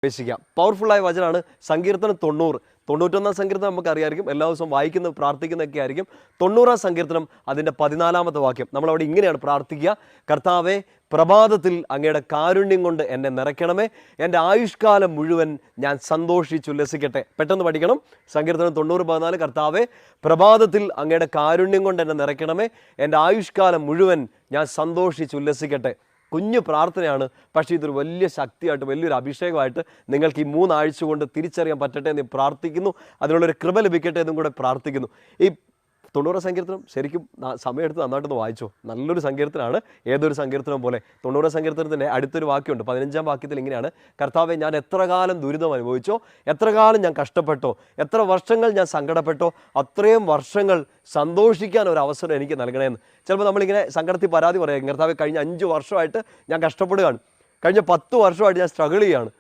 പ്രവേശിക്കാം. പവർഫുള്ളായ വചനമാണ് സങ്കീർത്തനം 90. 91 സങ്കീർത്തനം നമുക്കറിയാമായിരിക്കും, എല്ലാ ദിവസവും വായിക്കുന്ന പ്രാർത്ഥിക്കുന്നതൊക്കെ ആയിരിക്കും. 90 സങ്കീർത്തനം അതിൻ്റെ 14 വാക്യം നമ്മളവിടെ ഇങ്ങനെയാണ് പ്രാർത്ഥിക്കുക: കർത്താവെ, പ്രഭാതത്തിൽ അങ്ങയുടെ കാരുണ്യം കൊണ്ട് എന്നെ നിറയ്ക്കണമേ, എൻ്റെ ആയുഷ്കാലം മുഴുവൻ ഞാൻ സന്തോഷിച്ചുല്ലസിക്കട്ടെ. പെട്ടെന്ന് പഠിക്കണം. സങ്കീർത്തനം 90:14. കർത്താവെ, പ്രഭാതത്തിൽ അങ്ങയുടെ കാരുണ്യം കൊണ്ട് എന്നെ നിറയ്ക്കണമേ, എൻ്റെ ആയുഷ്കാലം മുഴുവൻ ഞാൻ സന്തോഷിച്ചുല്ലസിക്കട്ടെ. കുഞ്ഞു പ്രാർത്ഥനയാണ്, പക്ഷേ ഇതൊരു വലിയ ശക്തിയായിട്ട്, വലിയൊരു അഭിഷേകമായിട്ട് നിങ്ങൾക്ക് ഈ 3 ആഴ്ച കൊണ്ട് തിരിച്ചറിയാൻ പറ്റട്ടെ എന്ന് പ്രാർത്ഥിക്കുന്നു. അതിനുള്ളൊരു കൃപ ലഭിക്കട്ടെ എന്നും കൂടെ പ്രാർത്ഥിക്കുന്നു. ഈ 90 സങ്കീർത്തനം ശരിക്കും സമയമെടുത്ത് നന്നായിട്ടൊന്ന് വായിച്ചോ. നല്ലൊരു സങ്കീർത്തനമാണ്, ഏതൊരു സങ്കീർത്തനം പോലെ. 90 സങ്കീർത്തനത്തിൻ്റെ അടുത്തൊരു വാക്യമുണ്ട്, 15 വാക്യത്തിൽ ഇങ്ങനെയാണ്: കർത്താവെ, ഞാൻ എത്ര കാലം ദുരിതം അനുഭവിച്ചോ, എത്ര കാലം ഞാൻ കഷ്ടപ്പെട്ടോ, എത്ര വർഷങ്ങൾ ഞാൻ സങ്കടപ്പെട്ടോ, അത്രയും വർഷങ്ങൾ സന്തോഷിക്കാൻ ഒരു അവസരം എനിക്ക് നൽകണമെന്ന്. ചിലപ്പോൾ നമ്മളിങ്ങനെ സങ്കടത്തിൽ പരാതി പറയാം: കർത്താവെ, കഴിഞ്ഞ 5 വർഷമായിട്ട് ഞാൻ കഷ്ടപ്പെടുകയാണ്, കഴിഞ്ഞ 10 വർഷമായിട്ട് ഞാൻ സ്ട്രഗിൾ ചെയ്യുകയാണ്,